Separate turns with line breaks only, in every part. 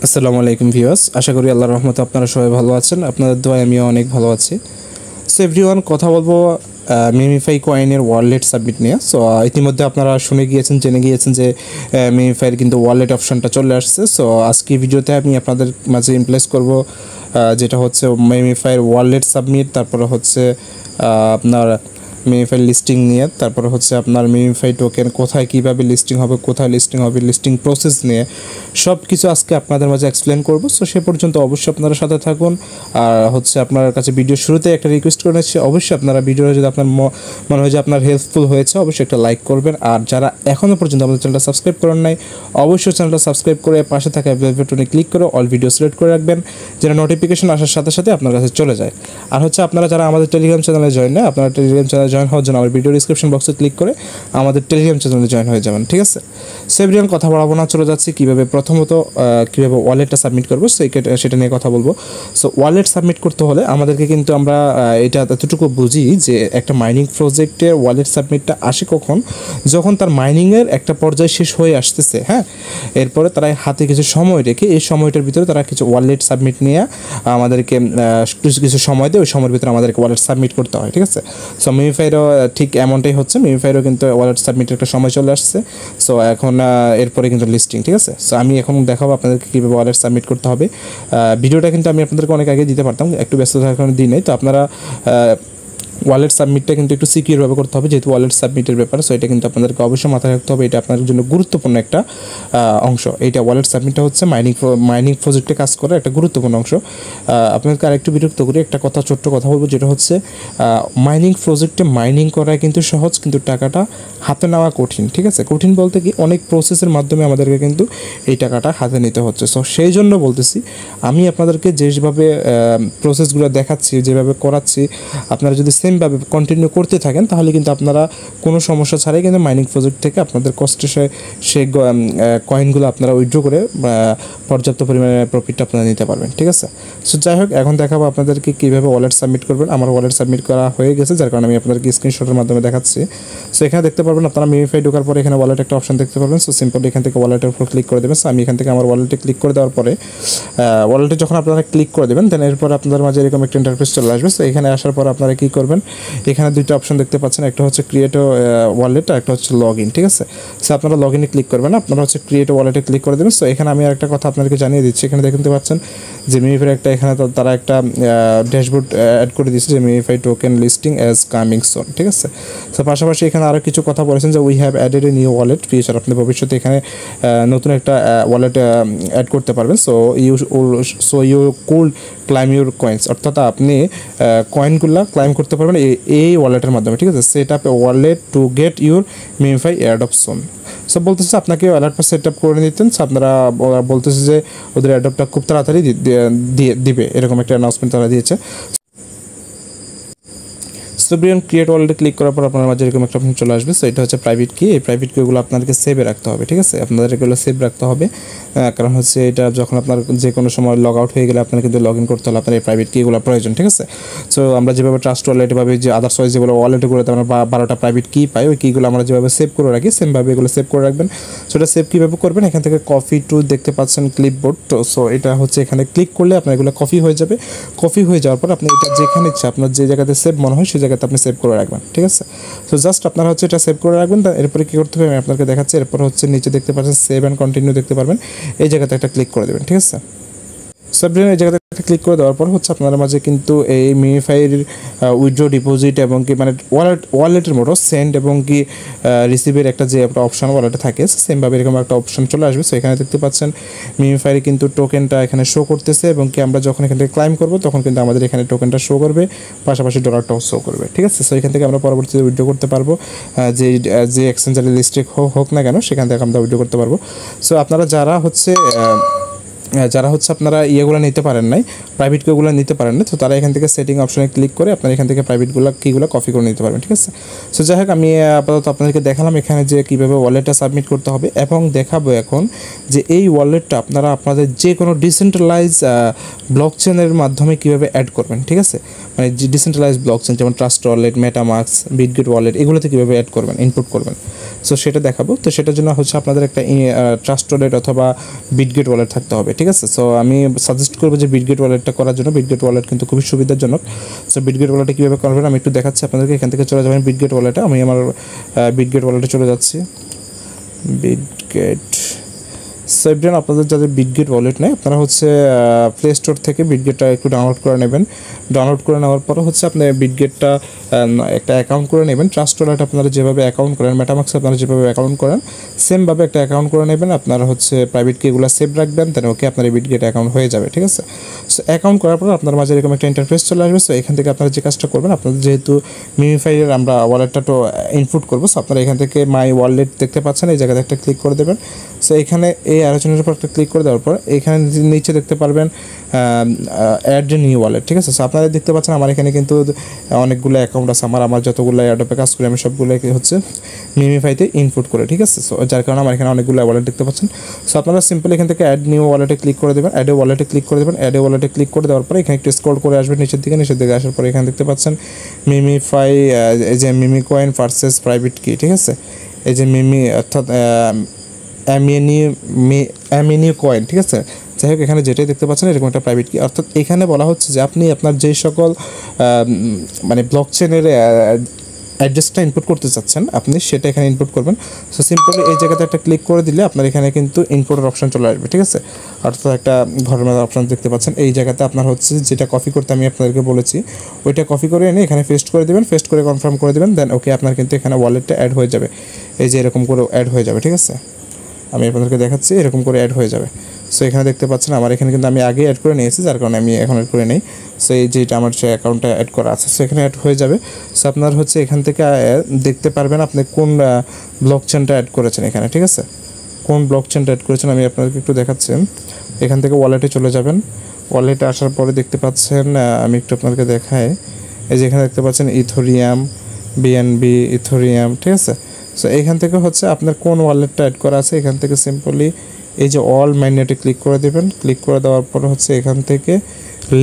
আসসালামু আলাইকুম ভিউয়ার্স, আশা করি আল্লাহর রহমতে আপনারা সবাই ভালো আছেন। আপনাদের দোয়ায় আমিও অনেক ভালো আছি। সো এভরিওয়ান, কথা বলবো মিমিফাই কয়েনের ওয়ালেট সাবমিট নিয়ে। সো ইতিমধ্যে আপনারা শুনে গিয়েছেন, জেনে গিয়েছেন যে মিমিফাইয়ের কিন্তু ওয়ালেট অপশনটা চলে আসছে। সো আজকে ভিডিওতে আমি আপনাদের মাঝে ইমপ্লেস করব যেটা হচ্ছে মিমিফাইয়ের ওয়ালেট সাবমিট, তারপরে হচ্ছে আপনার মিমিফাই লিস্টিং নিয়ে, তারপরে হচ্ছে আপনার মিমিফাই টোকেন কোথায় কীভাবে লিস্টিং হবে, কোথায় লিস্টিং হবে, লিস্টিং প্রসেস নিয়ে সব কিছু আজকে আপনাদের মাঝে এক্সপ্লেন করব। সো সে পর্যন্ত অবশ্যই আপনারা সাথে থাকুন। আর হচ্ছে আপনার কাছে ভিডিও শুরুতে একটা রিকোয়েস্ট করে নিচ্ছি, অবশ্যই আপনারা ভিডিওটা যদি আপনার মনে হয় যে আপনার হেল্পফুল হয়েছে, অবশ্যই একটা লাইক করবেন। আর যারা এখনও পর্যন্ত আমাদের চ্যানেলটা সাবস্ক্রাইব করেন নাই, অবশ্যই চ্যানেলটা সাবস্ক্রাইব করে পাশে থাকা বেল বাটনে ক্লিক করে অল ভিডিও সিলেক্ট করে রাখবেন, যেন নোটিফিকেশন আসার সাথে সাথে আপনার কাছে চলে যায়। আর হচ্ছে আপনারা যারা আমাদের টেলিগ্রাম চ্যানেলে জয়েন না, আপনারা টেলিগ্রাম চ্যানেলে জয়েন হওয়ার জন্য আমার ভিডিও ডিসক্রিপশন বক্সে ক্লিক করে আমাদের টেলিগ্রাম চ্যানেলে জয়েন হয়ে যাবেন, ঠিক আছে? সেভরিয়ান, কথা বাড়াবো না, চলে যাচ্ছি কীভাবে প্রথমত কীভাবে ওয়ালেটটা সাবমিট করবো সেটা নিয়ে কথা বলবো। সো ওয়ালেট সাবমিট করতে হলে আমাদেরকে কিন্তু আমরা এটা এতটুকু বুঝি যে একটা মাইনিং প্রজেক্টের ওয়ালেট সাবমিটটা আসে কখন, যখন তার মাইনিংয়ের একটা পর্যায়ে শেষ হয়ে আসতেছে। হ্যাঁ, এরপরে তারা হাতে কিছু সময় রেখে এই সময়টার ভিতরে তারা কিছু ওয়ালেট সাবমিট নিয়ে আমাদেরকে কিছু সময় দেয়, ওই সময়ের ভিতরে আমাদেরকে ওয়ালেট সাবমিট করতে হয়, ঠিক আছে? সো মিমিফাইরও ঠিক এমনটাই হচ্ছে, মিমিফাইরও কিন্তু ওয়ালেট সাবমিটের একটা সময় চলে আসছে। সো এখন এরপরে কিন্তু লিস্টিং, ঠিক আছে? সো আমি এখন দেখাবো আপনাদেরকে কীভাবে ওয়ালেট সাবমিট করতে হবে। ভিডিওটা কিন্তু আমি আপনাদেরকে অনেক আগে দিতে পারতাম, একটু ব্যস্ত থাকার কারণে দিই নাই। তো আপনারা ওয়ালেট সাবমিটটা কিন্তু একটু সিকিউরভাবে করতে হবে, যেহেতু ওয়ালেট সাবমিটের ব্যাপার। সো এটা কিন্তু আপনাদেরকে অবশ্যই মাথায় রাখতে হবে, এটা আপনাদের জন্য গুরুত্বপূর্ণ একটা অংশ। এইটা ওয়ালেট সাবমিটটা হচ্ছে মাইনিং প্রজেক্টে কাজ করার একটা গুরুত্বপূর্ণ অংশ। আপনাদেরকে আরেকটু বিরক্ত করি, একটা ছোট্ট কথা বলবো, যেটা হচ্ছে মাইনিং প্রজেক্টে মাইনিং করা কিন্তু সহজ, কিন্তু টাকাটা হাতে নেওয়া কঠিন, ঠিক আছে? কঠিন বলতে কি, অনেক প্রসেসের মাধ্যমে আমাদেরকে কিন্তু এই টাকাটা হাতে নিতে হচ্ছে। সো সেই জন্য বলতেছি, আমি আপনাদেরকে যেভাবে প্রসেসগুলো দেখাচ্ছি, যেভাবে করাচ্ছি, আপনারা যদি সেমভাবে কন্টিনিউ করতে থাকেন, তাহলে কিন্তু আপনারা কোনো সমস্যা ছাড়াই কিন্তু মাইনিং প্রজেক্ট থেকে আপনাদের কষ্টে সেই কয়েনগুলো আপনারা উইথড্র করে পর্যাপ্ত পরিমাণে প্রফিটটা আপনারা নিতে পারবেন, ঠিক আছে? সো যাই হোক, এখন দেখাবো আপনাদেরকে কীভাবে ওয়ালেট সাবমিট করবেন। আমার ওয়ালেট সাবমিট করা হয়ে গেছে, যার কারণে আমি আপনাদেরকে স্ক্রিনশটের মাধ্যমে দেখাচ্ছি। সো এখানে দেখতে পারবেন আপনারা মিমিফাই ঢোকার পরে এখানে ওয়ালেট একটা অপশন দেখতে পারবেন। সো সিম্পলি এখান থেকে ওয়ালেটের উপর ক্লিক করে দেবেন। সো আমি এখান থেকে আমার ওয়ালেটে ক্লিক করে দেওয়ার পরে ওয়ালেটে যখন আপনারা ক্লিক করে দেবেন, দেন এরপর আপনাদের মাঝে এরকম একটা ইন্টারফেস চলে আসবে। সো এখানে আসার পর আপনারা কী করবেন, এখানে দুইটা অপশন দেখতে পাচ্ছেন, একটা হচ্ছে ক্রিয়েট ওয়ালেট আর একটা হচ্ছে লগ ইন, ঠিক আছে? সো আপনারা লগ ইনে ক্লিক করবেন, আপনারা হচ্ছে ক্রিয়েট ওয়ালেটে ক্লিক করে দেবেন। সো এখানে আমি আরেকটা কথা আপনাদেরকে জানিয়ে দিচ্ছি, এখানে দেখতে পাচ্ছেন যে মিমিফাই একটা এখানে তারা একটা ড্যাশবোর্ড অ্যাড করে দিচ্ছে যে MemeFi token listing as coming soon, ঠিক আছে? সো পাশাপাশি এখানে আরও কিছু কথা বলেছেন যে we have added a new wallet feature, আপনি ভবিষ্যতে এখানে নতুন একটা ওয়ালেট অ্যাড করতে পারবেন। So you could claim your coins, অর্থাৎ আপনি কয়েনগুলো ক্লাইম করতে পারবেন এই ওয়ালেটের মাধ্যমে, ঠিক আছে? Set up a wallet to get your MemeFi airdrop soon. So বলতেছে আপনাকে ওয়ালেটটা সেট আপ করে নিতেন। আপনারা বলতেছে যে ওদের এয়ারড্রপটা খুব তাড়াতাড়ি দিবে, এরকম একটা অ্যানাউন্সমেন্ট তারা দিয়েছে। সোব্রিয়ান ক্রিয়েট ওয়ালেটে ক্লিক করার পর আপনার মাঝে এরকম একটা অপশন চলে আসবে। সো এটা হচ্ছে প্রাইভেট কি, এই প্রাইভেট কিগুলো আপনাদেরকে সেভে রাখতে হবে, ঠিক আছে? আপনাদের এগুলো সেভ রাখতে হবে, কারণ হচ্ছে এটা যখন আপনার যে কোনো সময় লগ আউট হয়ে গেলে আপনার কিন্তু লগ ইন করতে হলে আপনার এই প্রাইভেট কিগুলো প্রয়োজন, ঠিক আছে? সো আমরা যেভাবে ট্রাস্ট ওয়ালেট এভাবে যে আদার্স ওয়াইজ যেগুলো ওয়ালেটগুলোতে আমরা 12টা প্রাইভেট কি পাই, ওই কিগুলো আমরা যেভাবে সেভ করে রাখি, সেমভাবে এগুলো সেভ করে রাখবেন। সো এটা সেভ কীভাবে করবেন, এখান থেকে কপি টু দেখতে পাচ্ছেন ক্লিপবোর্ড। সো এটা হচ্ছে এখানে ক্লিক করলে আপনার এগুলো কপি হয়ে যাবে। কপি হয়ে যাওয়ার পর আপনি এটা যেখানে ইচ্ছা আপনার যে জায়গাতে সেভ মনে হয় সেই জায়গাতে আপনি সেভ করে রাখবেন, ঠিক আছে? সো জাস্ট আপনারা হচ্ছে এটা সেভ করে রাখবেন। এরপরে কী করতে হবে আমি আপনাকে দেখাচ্ছি। এরপর হচ্ছে নিচে দেখতে পাচ্ছেন সেভ অ্যান্ড কন্টিনিউ দেখতে পারবেন, এই জায়গাতে একটা ক্লিক করে দেবেন, ঠিক আছে? সাবজেক্ট এই জায়গাতে ক্লিক করে দেওয়ার পর হচ্ছে আপনার মাঝে কিন্তু এই মিমিফাইয়ের উইথড্র ডিপোজিট এবং কি মানে ওয়ালেটের মতো সেন্ড এবং কি রিসিভের একটা যে একটা অপশন ওয়ালেটে থাকে, সেমভাবে এরকম একটা অপশন চলে আসবে। সো এখানে দেখতে পাচ্ছেন মিমিফাইয়ের কিন্তু টোকেনটা এখানে শো করতেছে এবং কি আমরা যখন এখান থেকে ক্লাইম করবো তখন কিন্তু আমাদের এখানে টোকেনটা শো করবে, পাশাপাশি ডলারটাও শো করবে, ঠিক আছে? সো এখান থেকে আমরা পরবর্তীতে উইথড্র করতে পারবো, যে এক্সচেঞ্জারে লিস্টেড হোক না কেন সেখান থেকে আমরা উইথড্র করতে পারবো। সো আপনারা যারা হচ্ছে আপনারা ইয়েগুলো নিতে পারেন নাই, প্রাইভেট কিগুলো নিতে পারেন না, তো তারা এখান থেকে সেটিং অপশনে ক্লিক করে আপনারা এখান থেকে প্রাইভেটগুলো কিগুলো কপি করে নিতে পারবেন, ঠিক আছে? সো যাই হোক, আমি আপাতত আপনাদেরকে দেখালাম এখানে যে কীভাবে ওয়ালেটটা সাবমিট করতে হবে এবং দেখাবো এখন যে এই ওয়ালেটটা আপনারা আপনাদের যে কোনো ডিসেন্ট্রালাইজ ব্লকচেনের মাধ্যমে কীভাবে অ্যাড করবেন, ঠিক আছে? মানে যে ডিসেন্ট্রালাইজ ব্লকচেন যেমন trust wallet, MetaMask, Bitget wallet, এগুলোতে কীভাবে অ্যাড করবেন, ইনপুট করবেন। সো সেটা দেখাবো। তো সেটার জন্য হচ্ছে আপনাদের একটা ট্রাস্ট ওয়ালেট অথবা বিটগেট ওয়ালেট থাকতে হবে, ঠিক ঠিক আছে। সো আমি সাজেস্ট করবো যে বিটগেট ওয়ালেটটা করার জন্য। বিটগেট ওয়ালেট কিন্তু খুবই সুবিধাজনক। সো বিটগেট ওয়ালেটে কীভাবে করবেন আমি একটু দেখাচ্ছি আপনাদেরকে। এখান থেকে চলে যাবেন বিটগেট ওয়ালেটে। আমি আমার বিটগেট ওয়ালেটে চলে যাচ্ছি। বিটগেট সেভডেন আপনাদের যাদের বিটগেট ওয়ালেট নেই আপনারা হচ্ছে প্লে স্টোর থেকে বিটগেটটা একটু ডাউনলোড করে নেবেন। ডাউনলোড করে নেওয়ার পরে হচ্ছে আপনি বিটগেটটা একটা অ্যাকাউন্ট করে নেবেন। ট্রাস্ট ওয়ালেট আপনারা যেভাবে অ্যাকাউন্ট করেন, মেটামাক্সে আপনারা যেভাবে অ্যাকাউন্ট করেন সেমভাবে একটা অ্যাকাউন্ট করে নেবেন। আপনারা হচ্ছে প্রাইভেট কিগুলো সেভ রাখবেন, দেন ওকে আপনার এই বিটগেট অ্যাকাউন্ট হয়ে যাবে, ঠিক আছে। সো অ্যাকাউন্ট করার পর আপনার মাঝে এরকম একটা ইন্টারফেস চলে আসবে। সো এখান থেকে আপনারা যে কাজটা করবেন, আপনাদের যেহেতু মিমিফাইয়ের আমরা ওয়ালেটটা তো ইনপুট করবো, সো আপনারা এখান থেকে মাই ওয়ালেট দেখতে পাচ্ছেন, এই জায়গাতে একটা ক্লিক করে দেবেন। সো এখানে এই আলোচনার উপর একটা ক্লিক করে দেওয়ার পর এখানে নিচে দেখতে পারবেন অ্যাড নিউ ওয়ালেট, ঠিক আছে। সো আপনারা দেখতে পাচ্ছেন আমার এখানে কিন্তু অনেকগুলো অ্যাকাউন্ট আছে। আমার যতগুলো অ্যাডপে কাজ করি আমি সবগুলো হচ্ছে মিমিফাইতে ইনপুট করে, ঠিক আছে। সো যার কারণে আমার এখানে অনেকগুলো ওয়ালেট দেখতে পাচ্ছেন। সো আপনারা সিম্পল এখান থেকে অ্যাড নিউ ওয়ালেটে ক্লিক করে দেবেন। অ্যাডে ওয়ালেটে ক্লিক করে দেবেন। অ্যাডে ওয়ালেটে ক্লিক করে দেওয়ার পরে এখানে একটু স্ক্রল করে আসবেন নিচের দিকে আসার পরে এখানে দেখতে পাচ্ছেন মিমিফাই, এই যে মিমি কয়েন ভার্সেস প্রাইভেট কি, ঠিক আছে। এই যে মিমি অর্থাৎ অ্যামিনি কয়েন, ঠিক আছে। যাই হোক এখানে যেটাই দেখতে পাচ্ছেন এরকম একটা প্রাইভেট কি, অর্থাৎ এখানে বলা হচ্ছে যে আপনি আপনার যে সকল মানে ব্লক চেনের অ্যাড্রেসটা ইনপুট করতে চাচ্ছেন আপনি সেটা এখানে ইনপুট করবেন। সো সিম্পলি এই জায়গাতে একটা ক্লিক করে দিলে আপনার এখানে কিন্তু ইনপুটের অপশন চলে আসবে, ঠিক আছে। অর্থাৎ একটা ঘরের মধ্যে অপশন দেখতে পাচ্ছেন। এই জায়গাতে আপনার হচ্ছে যেটা কপি করতে আমি আপনাদেরকে বলেছি ওইটা কপি করে এনে এখানে পেস্ট করে দেবেন, পেস্ট করে কনফার্ম করে দেবেন, দেন ওকে আপনার কিন্তু এখানে ওয়ালেটটা অ্যাড হয়ে যাবে। এই যে এরকম করে অ্যাড হয়ে যাবে, ঠিক আছে। আমি আপনাদেরকে দেখাচ্ছি এরকম করে অ্যাড হয়ে যাবে। সো এখানে দেখতে পাচ্ছেন আমার এখানে কিন্তু আমি আগে অ্যাড করে নিয়েছি, যার কারণে আমি এখন অ্যাড করে নেই। সো এই যেটা আমার যে অ্যাকাউন্টটা অ্যাড করা আছে সো এখানে অ্যাড হয়ে যাবে। সো আপনার হচ্ছে এখান থেকে দেখতে পারবেন আপনি কোন ব্লক চেনটা অ্যাড করেছেন এখানে, ঠিক আছে। কোন ব্লক চেনটা অ্যাড করেছেন আমি আপনাদেরকে একটু দেখাচ্ছি। এখান থেকে ওয়ালেটে চলে যাবেন। ওয়ালেটে আসার পরে দেখতে পাচ্ছেন আমি একটু আপনাদেরকে দেখাই। এই যে এখানে দেখতে পাচ্ছেন ইথোরিয়াম, বিএনবি, ইথোরিয়াম, ঠিক আছে। সো এখান থেকে হচ্ছে আপনার কোন ওয়ালেটটা অ্যাড করা আছে এখান থেকে সিম্পলি এই যে অল মাইনেটে ক্লিক করে দেবেন। ক্লিক করে দেওয়ার পর হচ্ছে এখান থেকে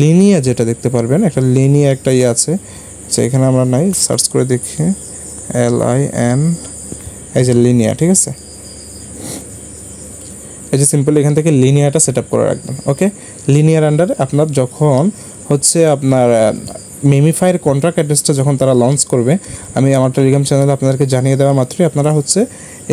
লিনিয়া যেটা দেখতে পারবেন, একটা লিনিয়া একটা আছে, আচ্ছা এখানে আমরা নাই, সার্চ করে দেখি LIN, এই যে লিনিয়া, ঠিক আছে। এই যে সিম্পলি এখান থেকে লিনিয়াটা সেট আপ করে রাখবেন, ওকে। লিনিয়ার আন্ডারে আপনার যখন হচ্ছে আপনার মিমিফাইয়ের কন্ট্রাক্ট অ্যাড্রেসটা যখন তারা লঞ্চ করবে আমি আমার টেলিগ্রাম চ্যানেলে আপনাদেরকে জানিয়ে দেওয়া মাত্রই আপনারা হচ্ছে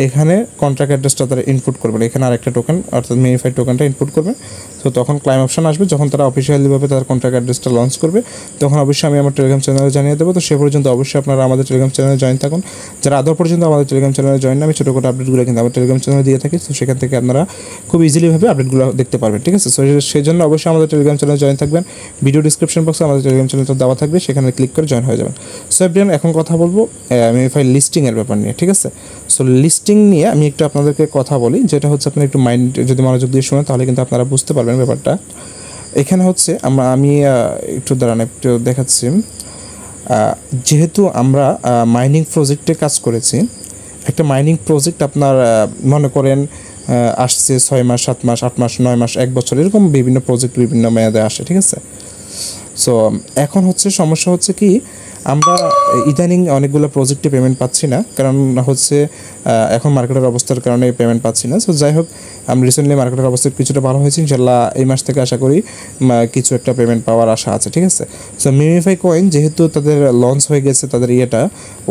এখানে কন্ট্রাক্ট অ্যাড্রেসটা তারা ইনপুট করবেন। এখানে আরেকটা টোকেন অর্থাৎ মিমিফাই টোকেনটা ইনপুট করবেন। তো তখন ক্লাইম অপশন আসবে, যখন তারা অফিসিয়ালিভাবে তার কন্ট্রাক্ট অ্যাড্রেসটা লঞ্চ করবে তখন অবশ্যই আমি আমার টেলিগ্রাম চ্যানেলে জানিয়ে দেবো। তো সে পর্যন্ত অবশ্যই আপনারা আমাদের টেলিগ্রাম চ্যানেলে জয়েন থাকুন। যারা আদৌ পর্যন্ত আমাদের টেলিগ্রাম চ্যানেলে জয়েন না, আমি ছোটোখাটো আপডেটগুলো কিন্তু আমার টেলিগ্রাম চ্যানেলে দিয়ে থাকি। তো সেখান থেকে আপনারা খুব ইজিলিভাবে আপডেটগুলো দেখতে পারবেন, ঠিক আছে। সো সেই জন্য অবশ্যই আমাদের টেলিগ্রাম চ্যানেলে জয়েন থাকবেন। ভিডিও ডিসক্রিপশন বক্সে আমাদের টেলিগ্রাম চ্যানেলটা দেওয়া থাকবে, সেখানে ক্লিক করে জয়েন হয়ে যাবেন। সো এভরিওয়ান এখন কথা বলবো মিমিফাই লিস্টিংয়ের ব্যাপার নিয়ে, ঠিক আছে। সো লিস্টিং নিয়ে আমি একটু আপনাদেরকে কথা বলি, যেটা হচ্ছে আপনার একটু মাইন্ড যদি মনোযোগ দিয়ে শোনেন তাহলে কিন্তু আপনারা বুঝতে পারবেন ব্যাপারটা। এখানে হচ্ছে আমি একটু দাঁড়ান একটু দেখাচ্ছি। যেহেতু আমরা মাইনিং প্রজেক্টে কাজ করেছি, একটা মাইনিং প্রজেক্ট আপনার মনে করেন আসছে 6 মাস, 7 মাস, 8 মাস, 9 মাস, 1 বছর, এরকম বিভিন্ন প্রজেক্ট বিভিন্ন মেয়াদে আসে, ঠিক আছে। সো এখন হচ্ছে সমস্যা হচ্ছে কি আমরা ইদানিং অনেকগুলো প্রজেক্টে পেমেন্ট পাচ্ছি না, কারণ হচ্ছে এখন মার্কেটের অবস্থার কারণে পেমেন্ট পাচ্ছি না। সো যাই হোক আমি রিসেন্টলি মার্কেটের অবস্থা কিছুটা ভালো হয়েছে, ইনশাল্লাহ এই মাস থেকে আশা করি কিছু একটা পেমেন্ট পাওয়ার আশা আছে, ঠিক আছে। সো মিমিফাই কয়েন যেহেতু তাদের লঞ্চ হয়ে গেছে, তাদের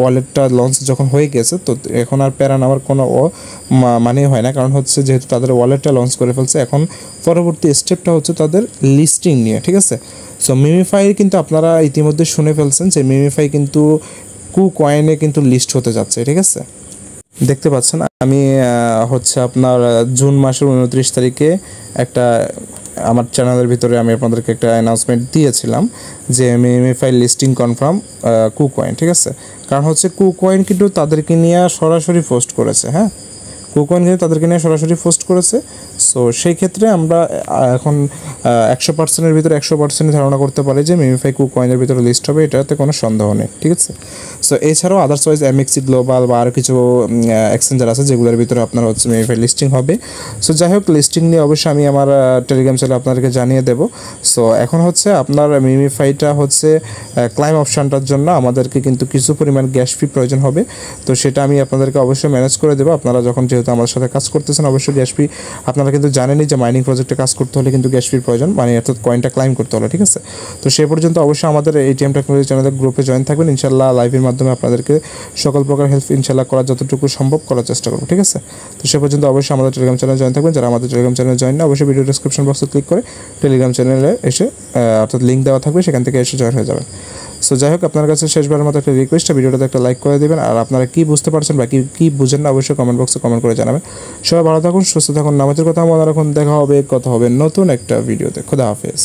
ওয়ালেটটা লঞ্চ যখন হয়ে গেছে তো এখন আর প্যারা নেওয়ার কোনো মানে হয় না, কারণ হচ্ছে যেহেতু তাদের ওয়ালেটটা লঞ্চ করে ফেলছে এখন পরবর্তী স্টেপটা হচ্ছে তাদের লিস্টিং নিয়ে, ঠিক আছে। সো মিমিফাই কিন্তু আপনারা ইতিমধ্যে শুনে ফেলছেন যে মিমিফাই কিন্তু কয়েনে কিন্তু লিস্ট হতে যাচ্ছে, ঠিক আছে। দেখতে পাচ্ছেন আমি হচ্ছে আপনার জুন মাসের 29 তারিখে একটা আমার চ্যানেলের ভিতরে আমি আপনাদেরকে একটা অ্যানাউন্সমেন্ট দিয়েছিলাম যে মিমিফাই লিস্টিং কনফার্ম কয়েন, ঠিক আছে। কারণ হচ্ছে কয়েন কিন্তু তাদেরকে নিয়ে সরাসরি পোস্ট করেছে, হ্যাঁ, কয়েন কিন্তু তাদেরকে নিয়ে সরাসরি পোস্ট করেছে। সো সেই ক্ষেত্রে আমরা এখন 100%-এর ভিতরে 100% ধারণা করতে পারি যে মিমিফাই কয়েনের ভিতরে লিস্ট হবে, এটাতে কোনো সন্দেহ নেই, ঠিক আছে। সো এছাড়াও আদার্সওয়াইজ MXC গ্লোবাল বা আরও কিছু এক্সচেঞ্জার আছে যেগুলোর ভিতরে আপনার হচ্ছে মিমিফাই লিস্টিং হবে। সো যাই হোক লিস্টিং নিয়ে অবশ্যই আমি আমার টেলিগ্রাম চ্যানেলে আপনাদেরকে জানিয়ে দেবো। সো এখন হচ্ছে আপনার মিমিফাইটা হচ্ছে ক্লাইম অপশানটার জন্য আমাদেরকে কিন্তু কিছু পরিমাণ গ্যাস ফি প্রয়োজন হবে, তো সেটা আমি আপনাদেরকে অবশ্যই ম্যানেজ করে দেবো। আপনারা যখন যেহেতু যেহেতু আমাদের সাথে কাজ করতেছেন, অবশ্যই গ্যাস ফি আপনারা কিন্তু জানেনই যে মাইনিং প্রজেক্টে কাজ করতে হলে কিন্তু গ্যাস ফির প্রয়োজন, মানে অর্থাৎ কয়েনটা ক্লাইম করতে হলে, ঠিক আছে। তো সে পর্যন্ত অবশ্যই আমাদের এটিএম টেকনোলজি চ্যানেলের গ্রুপে জয়েন থাকবেন, ইনশাল্লাহ লাইভের মাধ্যমে আপনাদেরকে সকল প্রকার হেল্প ইনশাল্লাহ করার যতটুকু সম্ভব করার চেষ্টা করবো, ঠিক আছে। তো সে পর্যন্ত অবশ্যই আমাদের টেলিগ্রাম চ্যানেলে জয়েন থাকবেন। যারা আমাদের টেলিগ্রাম চ্যানেলে জয়েন না, অবশ্যই ভিডিও ডিসক্রিপশন বক্সে ক্লিক করে টেলিগ্রাম চ্যানেলে এসে অর্থাৎ লিঙ্ক দেওয়া থাকবে, সেখান থেকে এসে জয়েন হয়ে যাবেন। সো যাই হোক, আপনার কাছে শেষবারের মতো একটা রিকোয়েস্ট, ভিডিওটাতে একটা লাইক করে দেবেন। আর আপনারা কী বুঝতে পারছেন বা কী বুঝেন না, অবশ্যই কমেন্ট বক্সে কমেন্ট করে জানাবেন। সবাই ভালো থাকুন, সুস্থ থাকুন, নামাজের কথা মনে রাখুন। দেখা হবে নতুন একটা ভিডিওতে। খোদা হাফেজ।